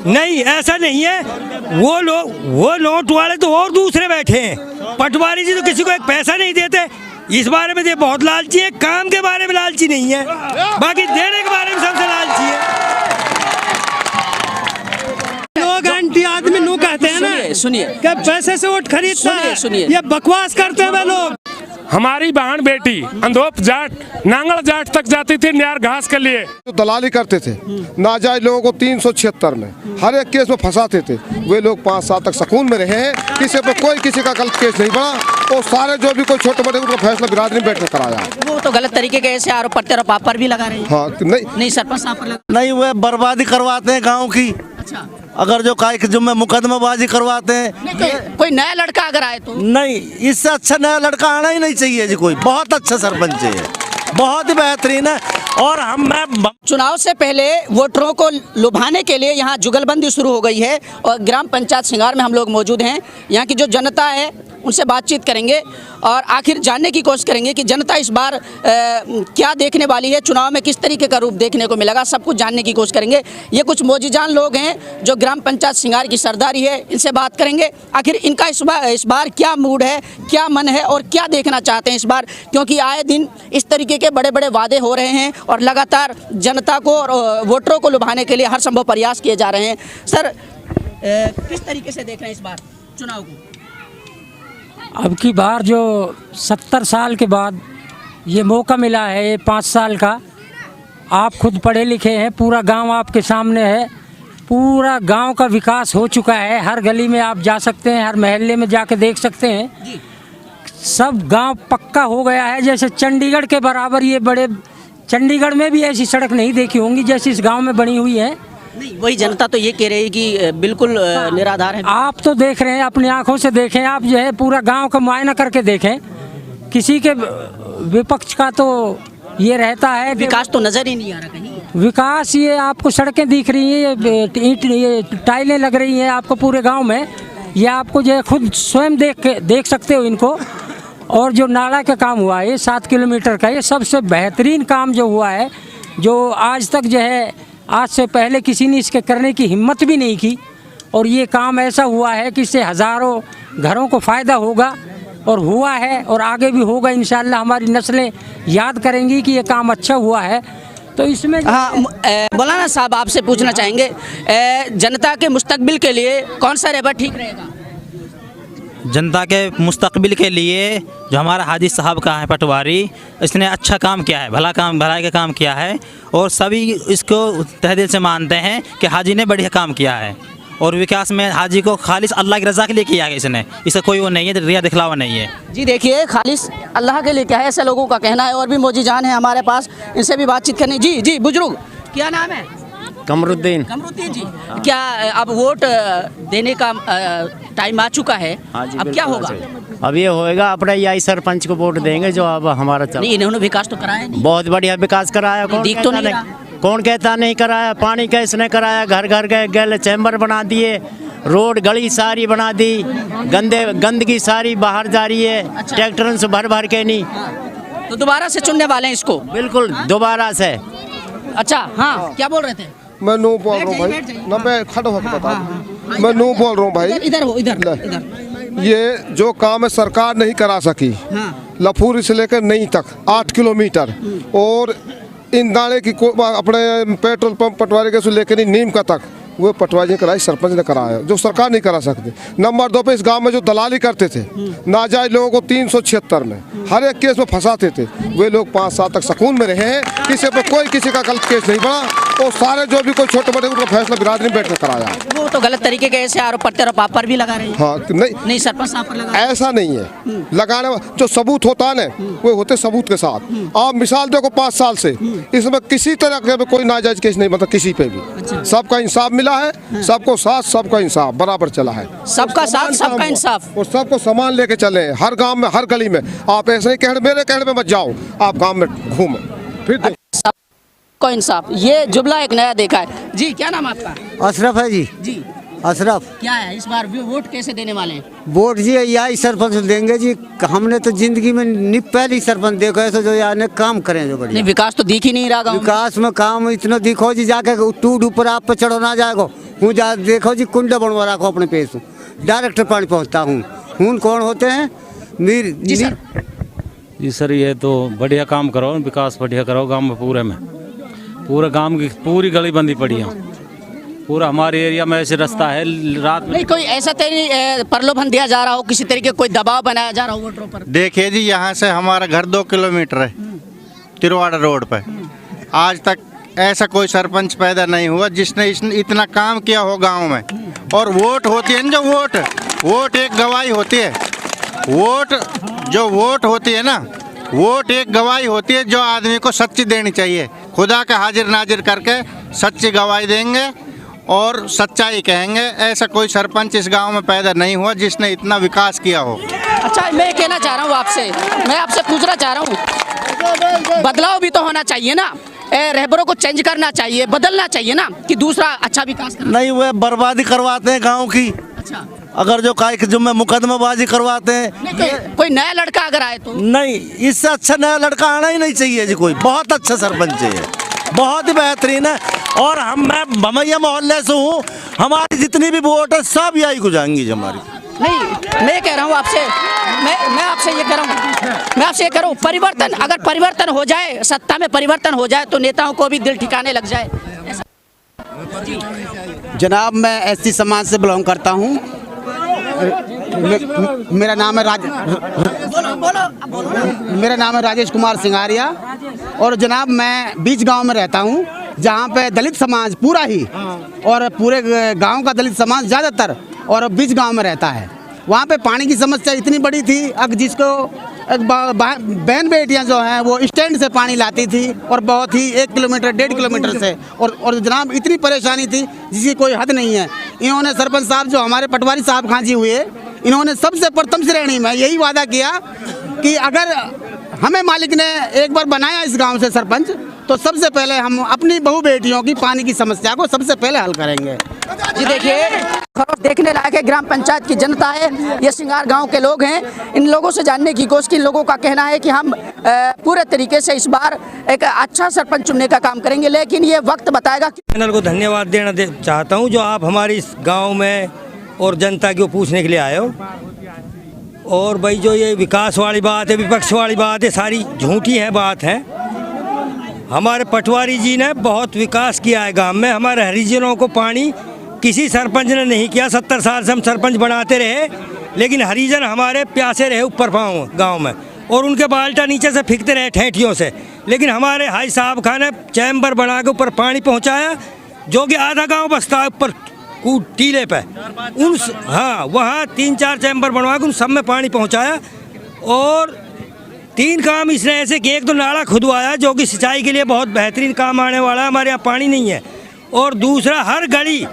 नहीं, ऐसा नहीं है। वो नोट वाले तो और दूसरे बैठे हैं, पटवारी जी तो किसी को एक पैसा नहीं देते। इस बारे में ये बहुत लालची है, काम के बारे में लालची नहीं है, बाकी देने के बारे में सबसे लालची है। लोग आंटी आदमी नू कहते हैं ना, सुनिए क्या पैसे से वोट खरीदता है, सुनिए। ये बकवास करते हैं वे लोग। हमारी बहन बेटी अंधोप जाट नांगल जाट तक जाती थी न्यार घास के लिए। तो दलाली करते थे नाजायज लोगों को 376 में हर एक केस में फंसाते थे। वे लोग 5 साल तक सुकून में रहे हैं, किसी पे कोई किसी का गलत केस नहीं बढ़ा और सारे जो भी कोई छोटे मोटे उनका फैसला बिरादरी में बैठकर कराया। वो तो गलत तरीके के ऐसे आरोप प्रत्यारोप आप पर भी लगा रहे हैं। हाँ नहीं सरपंच साहब पर लगा नहीं, वे बर्बादी करवाते हैं गांव की। अच्छा, अगर जो काय जो में मुकदमेबाजी करवाते हैं। नहीं, कोई नया लड़का अगर आए तो नहीं, इससे अच्छा नया लड़का आना ही नहीं चाहिए जी। कोई बहुत अच्छा सरपंच है, बहुत ही बेहतरीन है। और मैं चुनाव से पहले वोटरों को लुभाने के लिए यहाँ जुगलबंदी शुरू हो गई है और ग्राम पंचायत सिंगार में हम लोग मौजूद हैं। यहाँ की जो जनता है उनसे बातचीत करेंगे और आखिर जानने की कोशिश करेंगे कि जनता इस बार क्या देखने वाली है, चुनाव में किस तरीके का रूप देखने को मिलेगा, सब कुछ जानने की कोशिश करेंगे। ये कुछ मौजीजान लोग हैं जो ग्राम पंचायत सिंगार की सरदारी है, इनसे बात करेंगे आखिर इनका इस बार क्या मूड है, क्या मन है और क्या देखना चाहते हैं इस बार, क्योंकि आए दिन इस तरीके के बड़े बड़े वादे हो रहे हैं और लगातार जनता को और वोटरों को लुभाने के लिए हर संभव प्रयास किए जा रहे हैं। सर, किस तरीके से देख रहे हैं इस बार चुनाव को? अब की बार जो 70 साल के बाद ये मौका मिला है, ये 5 साल का, आप खुद पढ़े लिखे हैं, पूरा गांव आपके सामने है, पूरा गांव का विकास हो चुका है। हर गली में आप जा सकते हैं, हर मोहल्ले में जाके देख सकते हैं। सब गांव पक्का हो गया है, जैसे चंडीगढ़ के बराबर। ये बड़े चंडीगढ़ में भी ऐसी सड़क नहीं देखी होंगी जैसी इस गाँव में बनी हुई है। नहीं, वही जनता तो ये कह रही है कि बिल्कुल निराधार है। आप तो देख रहे हैं, अपनी आंखों से देखें, आप जो है पूरा गांव का मुआयना करके देखें। किसी के विपक्ष का तो ये रहता है, विकास तो नजर ही नहीं आ रहा कहीं। विकास, ये आपको सड़कें दिख रही हैं, ये टाइलें लग रही हैं आपको पूरे गांव में, ये आपको जो है खुद स्वयं देख सकते हो इनको। और जो नाला का काम हुआ है 7 किलोमीटर का, ये सबसे बेहतरीन काम जो हुआ है, जो आज तक जो है, आज से पहले किसी ने इसके करने की हिम्मत भी नहीं की। और ये काम ऐसा हुआ है कि इससे हज़ारों घरों को फ़ायदा होगा और हुआ है और आगे भी होगा इंशाअल्लाह। हमारी नस्लें याद करेंगी कि ये काम अच्छा हुआ है। तो इसमें मौलाना साहब आपसे पूछना चाहेंगे, जनता के मुस्तकबिल के लिए कौन सा रहबर ठीक रहेगा? जनता के मुस्तकबिल के लिए जो हमारा हाजी साहब का है पटवारी, इसने अच्छा काम किया है, भलाई का काम किया है और सभी इसको तहे दिल से मानते हैं कि हाजी ने बढ़िया काम किया है। और विकास में हाजी को खालिस अल्लाह की रज़ा के लिए किया है इसने, इसका कोई वो नहीं है, रिया दिखलावा नहीं है। जी देखिए, खालिस अल्लाह के लिए क्या है, ऐसे लोगों का कहना है। और भी मौजूजान है हमारे पास, इनसे भी बातचीत करनी। जी बुजुर्ग, क्या नाम है? कमरुद्दीन जी। क्या अब वोट देने का टाइम आ चुका है? हाँ जी, अब क्या होगा? अब ये होएगा, अपने यही सरपंच को वोट देंगे जो अब हमारा नहीं, इन्होंने विकास तो कराया नहीं। बहुत बढ़िया विकास कराया। कौन कहता नहीं कराया? पानी का इसने कराया, घर घर के गैल चैम्बर बना दिए, रोड गली सारी बना दी, गंदगी सारी बाहर जा रही है। अच्छा। ट्रैक्टर से भर के नहीं। तो दोबारा से चुनने वाले हैं इसको? बिल्कुल दोबारा से। अच्छा, हाँ, क्या बोल रहे थे? मैं नू बोल रहा हूँ भाई, ना मैं खड़ा होकर बता, मैं नू बोल रहा हूँ भाई। इधर ये जो काम है सरकार नहीं करा सकी। लफूरी से लेकर नई तक 8 किलोमीटर और इंदाने की अपने पेट्रोल पंप पटवारी के से लेकर नीम का तक वो पटवारी ने कराई, सरपंच ने कराया, जो सरकार नहीं करा सकती। नंबर 2 पे इस गांव में जो दलाली करते थे नाजायज लोगों को 376 में हर एक केस में फंसाते थे। वे लोग 5 साल तक सुकून में रहे हैं, किसी पे कोई किसी का गलत केस नहीं बढ़ा और सारे जो भी कोई छोटे मोटे उनका फैसला बिरादरी में बैठकर कराया। वो तो गलत तरीके के ऐसे आरोप प्रत्यारोप आप पर भी लगा रहे हैं। हाँ, नहीं सरपंच साहब पर लगा, ऐसा नहीं है। लगाने जो सबूत होता है ना, वो होते सबूत के साथ। आप मिसाल देखो 5 साल से इसमें किसी तरह के कोई नाजायज केस नहीं, मतलब किसी पे भी। अच्छा। सबका इंसाफ मिला है, सबको साथ, सबका इंसाफ बराबर चला है। सबका साथ, सबका इंसाफ और सबको सामान लेके चले हर गांव में, हर गली में। आप ऐसे ही मेरे कहने पे मत जाओ, आप गांव में घूमो फिर सबको इंसाफ। ये जुमला एक नया देखा है। जी, क्या नाम आपका? अशरफ है जी। जी अशरफ। क्या है इस बार वोट कैसे देने वाले हैं? वोट जी यही सरपंच देंगे जी। हमने तो जिंदगी में पहली सरपंच देखो ऐसा जो यार काम करें जो बढ़िया। नहीं, विकास तो दिख ही नहीं रहा। विकास में काम इतना दिखो जी, जाके टूट ऊपर आप पे चढ़ो ना जाएगो, हूँ जा देखो जी कुंड बनवा रखो अपने पेश डायरेक्ट पानी पहुँचता हूँ कौन होते हैं मीर जी सर, ये तो बढ़िया काम करो, विकास बढ़िया करो गांव में, पूरे गांव की पूरी गली बंदी पड़ी है, पूरा हमारे एरिया में ऐसे रास्ता है रात में। नहीं कोई ऐसा तो नहीं प्रलोभन दिया जा रहा हो, किसी तरीके कोई दबाव बनाया जा रहा हो वोटरों पर? देखिए जी, यहाँ से हमारा घर 2 किलोमीटर है तिरवाड़ा रोड पर। आज तक ऐसा कोई सरपंच पैदा नहीं हुआ जिसने इतना काम किया हो गांव में। और वोट होती है ना, जो वोट एक गवाही होती है, वोट होती है ना, वोट एक गवाही होती है जो आदमी को सच्ची देनी चाहिए। खुदा का हाजिर नाजिर करके सच्ची गवाही देंगे और सच्चाई कहेंगे। ऐसा कोई सरपंच इस गांव में पैदा नहीं हुआ जिसने इतना विकास किया हो। अच्छा, मैं कहना चाह रहा हूँ मैं आपसे पूछना चाह रहा हूँ, बदलाव भी तो होना चाहिए ना, रहबरों को चेंज करना चाहिए, बदलना चाहिए ना, कि दूसरा अच्छा विकास करना। नहीं, वो बर्बादी करवाते हैं गांव की। अच्छा, अगर जो में मुकदमेबाजी करवाते हैं। कोई नया लड़का अगर आए तो नहीं, इससे अच्छा नया लड़का आना ही नहीं चाहिए जी कोई। बहुत अच्छा सरपंच है, बहुत ही बेहतरीन है। और मैं भमैया मोहल्ले से हूँ, हमारी जितनी भी वोट है सब यही को जाएंगी हमारी। नहीं, मैं कह रहा हूँ आपसे, मैं आपसे ये कह रहा हूँ परिवर्तन, अगर परिवर्तन हो जाए, सत्ता में परिवर्तन हो जाए तो नेताओं को भी दिल ठिकाने लग जाए। जनाब, मैं एससी समाज से बिलोंग करता हूँ। मेरा नाम है मेरा नाम है राजेश कुमार सिंगारिया। और जनाब, मैं बीच गांव में रहता हूँ जहाँ पे दलित समाज पूरा ही और पूरे गांव का दलित समाज ज़्यादातर और बीच गांव में रहता है। वहाँ पे पानी की समस्या इतनी बड़ी थी, अब जिसको बहन बेटियाँ जो हैं वो स्टैंड से पानी लाती थी और बहुत ही 1 किलोमीटर 1.5 किलोमीटर से। और जनाब इतनी परेशानी थी जिसकी कोई हद नहीं है। इन्होंने सरपंच साहब जो हमारे पटवारी साहब खां जी हुए, इन्होंने सबसे प्रथम श्रेणी में यही वादा किया कि अगर हमें मालिक ने एक बार बनाया इस गांव से सरपंच, तो सबसे पहले हम अपनी बहू बेटियों की पानी की समस्या को सबसे पहले हल करेंगे। जी देखिए, देखने लायक है, ग्राम पंचायत की जनता है, ये सिंगार गांव के लोग हैं। इन लोगों से जानने की कोशिश की, इन लोगों का कहना है कि हम पूरे तरीके से इस बार एक अच्छा सरपंच चुनने का काम करेंगे, लेकिन ये वक्त बताएगा। चैनल को धन्यवाद देना चाहता हूँ जो आप हमारी इस गाँव में और जनता को पूछने के लिए आए हो। और भाई जो ये विकास वाली बात है, विपक्ष वाली बात है, सारी झूठी है बात है। हमारे पटवारी जी ने बहुत विकास किया है गांव में। हमारे हरिजनों को पानी किसी सरपंच ने नहीं किया। 70 साल से हम सरपंच बनाते रहे, लेकिन हरिजन हमारे प्यासे रहे ऊपर पाँव गाँव में, और उनके बाल्टा नीचे से फेंकते रहे ठेठियों से। लेकिन हमारे हाई साहब खान ने चैम्बर बना के ऊपर पानी पहुँचाया, जो कि आधा गाँव बसता है ऊपर टीले पे। हाँ, वहाँ 3-4 चैम्बर बनवा के उन सब में पानी पहुँचाया। और 3 काम इसने ऐसे कि एक तो नाला खुदवाया जो कि सिंचाई के लिए बहुत बेहतरीन काम आने वाला है, हमारे यहाँ पानी नहीं है। और दूसरा, हर गली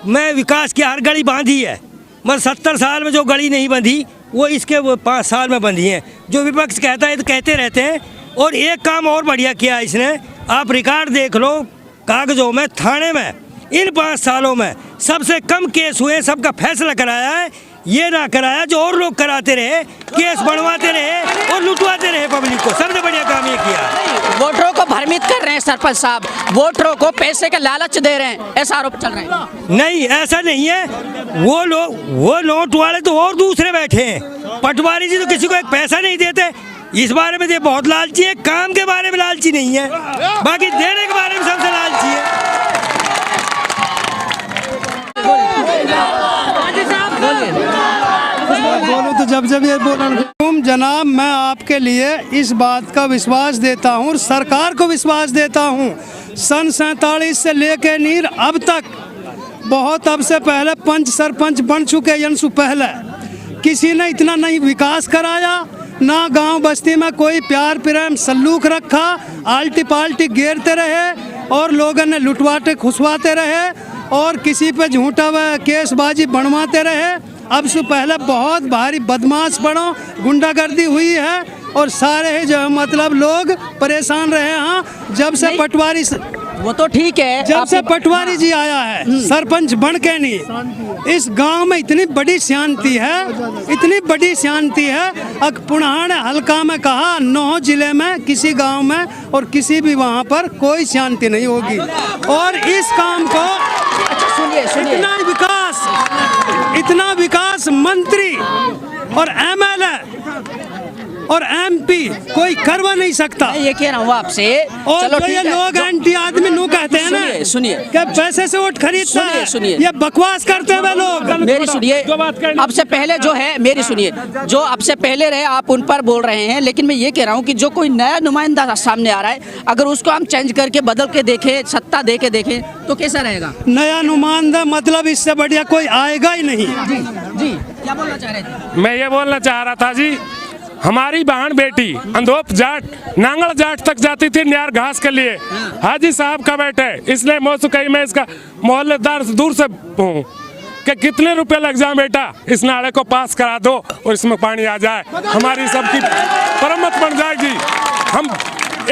में विकास किया, हर गली बांधी है। मतलब 70 साल में जो गली नहीं बंधी वो इसके 5 साल में बंधी है। जो विपक्ष कहता है तो कहते रहते हैं। और एक काम और बढ़िया किया इसने, आप रिकॉर्ड देख लो कागजों में, थाने में इन 5 सालों में सबसे कम केस हुए, सबका फैसला कराया है। ये ना कराया जो और लोग कराते रहे, केस बनवाते रहे और लुटवाते रहे पब्लिक को। सबसे बढ़िया काम ये किया। वोटरों को भ्रमित कर रहे हैं सरपंच साहब, वोटरों को पैसे का लालच दे रहे हैं, ऐसा आरोप चल रहा है। नहीं, ऐसा नहीं है। वो नोट वाले तो और दूसरे बैठे हैं। पटवारी जी तो किसी को एक पैसा नहीं देते। इस बारे में ये बहुत लालची है, काम के बारे में लालची नहीं है, बाकी देने के बारे में सबसे लालची है। बोलो तो जब ये बोल जनाब, मैं आपके लिए इस बात का विश्वास देता हूँ और सरकार को विश्वास देता हूँ। सन 47 से लेके नीर अब तक बहुत, अब से पहले पंच सरपंच बन चुके, यंसु पहले किसी ने इतना नहीं विकास कराया, ना गांव बस्ती में कोई प्यार प्रेम सल्लूक रखा। आल्टी पाल्टी घेरते रहे और लोगों ने लुटवाते खुशवाते रहे और किसी पे झूठा केसबाजी बनवाते रहे। अब से पहले बहुत भारी बदमाश बनो गुंडागर्दी हुई है और सारे जो मतलब लोग परेशान रहे हैं। जब से पटवारी, वो तो ठीक है, जब से पटवारी जी आया है सरपंच बन के नहीं, इस गांव में इतनी बड़ी शांति है, इतनी बड़ी शांति है। पुणाहार हल्का में कहा 9 जिले में किसी गांव में और किसी भी वहां पर कोई शांति नहीं होगी। और इस काम को इतना विकास मंत्री और एमएलए और एमपी कोई करवा नहीं सकता। ये कह रहा हूँ आपसे। और जो ये लोग एंटी आदमी नू कहते हैं ना, सुनिए कि पैसे से वोट खरीदता है, ये बकवास करते हैं वे लोग। मेरी सुनिए, अब से पहले जो है, मेरी सुनिए, जो अब से पहले रहे आप उन पर बोल रहे हैं, लेकिन मैं ये कह रहा हूँ कि जो कोई नया नुमाइंदा सामने आ रहा है, अगर उसको हम चेंज करके बदल के देखें, सत्ता दे के देखें, तो कैसा रहेगा? नया नुमाइंदा मतलब इससे बढ़िया कोई आएगा ही नहीं। जी क्या बोलना चाह रहे थे? मैं ये बोलना चाह रहा था जी, हमारी बहन बेटी अंधोप जाट नांगल जाट तक जाती थी न्यार घास के लिए। हाजी साहब का बेटा है, इसलिए मौसुकई में इसका मोहल्लेदार से दूर से हूँ कि कितने रुपए लग जाए बेटा, इस नाले को पास करा दो और इसमें पानी आ जाए, हमारी सबकी परमत बन जाएगी। हम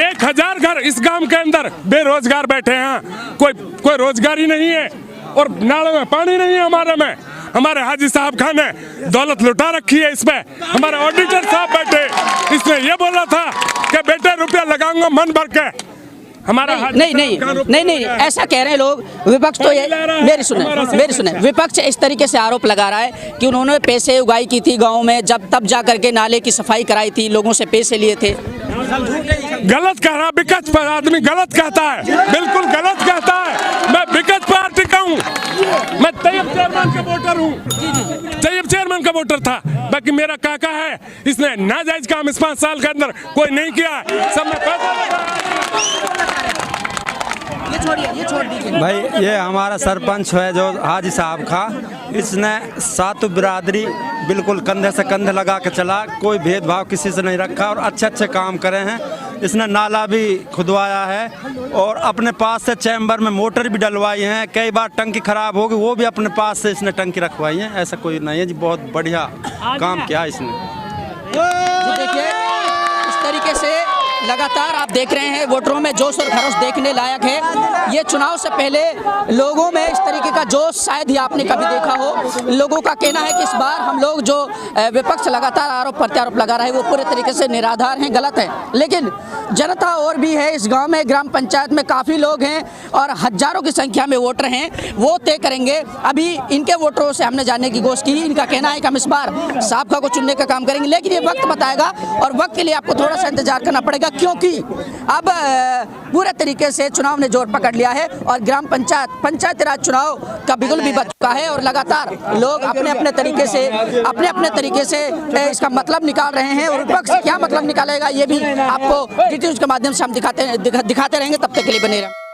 1000 घर इस गांव के अंदर बेरोजगार बैठे हैं, कोई रोजगार ही नहीं है और नाले में पानी नहीं है हमारे में। हमारे हाजी साहब खान ने दौलत लुटा रखी है इसमें। हमारे ऑडिटर साहब बैठे, इसने ये बोला था कि बेटे रुपया लगाऊंगा मन भर के। हमारा नहीं, ऐसा कह रहे हैं लोग। विपक्ष तो ये मेरी सुने, विपक्ष इस तरीके से आरोप लगा रहा है कि उन्होंने पैसे उगाई की थी गाँव में, जब तब जा करके नाले की सफाई कराई थी, लोगों से पैसे लिए थे। गलत कह रहा, विपक्ष पर आदमी गलत कहता है, बिल्कुल गलत कहता है। मैं विपक्ष पार्टी का हूँ, मैं तैयब चेयरमैन का वोटर हूँ, तैयब चेयरमैन का वोटर था। बाकी मेरा काका है, इसने नाजायज काम इस 5 साल के अंदर कोई नहीं किया, सबने पैसा। ये छोड़ दीजिए भाई। ये हमारा सरपंच है जो हाजी साहब का, इसने सातों बिरादरी बिल्कुल कंधे से कंधे लगा के चला, कोई भेदभाव किसी से नहीं रखा और अच्छे काम करे हैं। इसने नाला भी खुदवाया है और अपने पास से चैम्बर में मोटर भी डलवाई है। कई बार टंकी खराब होगी, वो भी अपने पास से इसने टंकी रखवाई है। ऐसा कोई नहीं है जी, बहुत बढ़िया काम किया इसने। देखिए इस तरीके से लगातार आप देख रहे हैं वोटरों में जोश और खरोश देखने लायक है। ये चुनाव से पहले लोगों में इस तरीके का जोश शायद ही आपने कभी देखा हो। लोगों का कहना है कि इस बार हम लोग जो विपक्ष लगातार आरोप प्रत्यारोप लगा रहा है वो पूरे तरीके से निराधार हैं, गलत है। लेकिन जनता और भी है इस गांव में, ग्राम पंचायत में काफ़ी लोग हैं और हजारों की संख्या में वोटर हैं, वो तय करेंगे। अभी इनके वोटरों से हमने जानने की कोशिश की, इनका कहना है कि हम इस बार साहब को चुनने का काम करेंगे, लेकिन ये वक्त बताएगा और वक्त के लिए आपको थोड़ा सा इंतजार करना पड़ेगा, क्योंकि अब पूरे तरीके से चुनाव ने जोर पकड़ लिया है और ग्राम पंचायती राज चुनाव का बिगुल भी बज चुका है और लगातार लोग अपने अपने तरीके से इसका मतलब निकाल रहे हैं और विपक्ष क्या मतलब निकालेगा ये भी आपको न्यूज़ के माध्यम से हम दिखाते रहेंगे। तब तक के लिए बने रहें।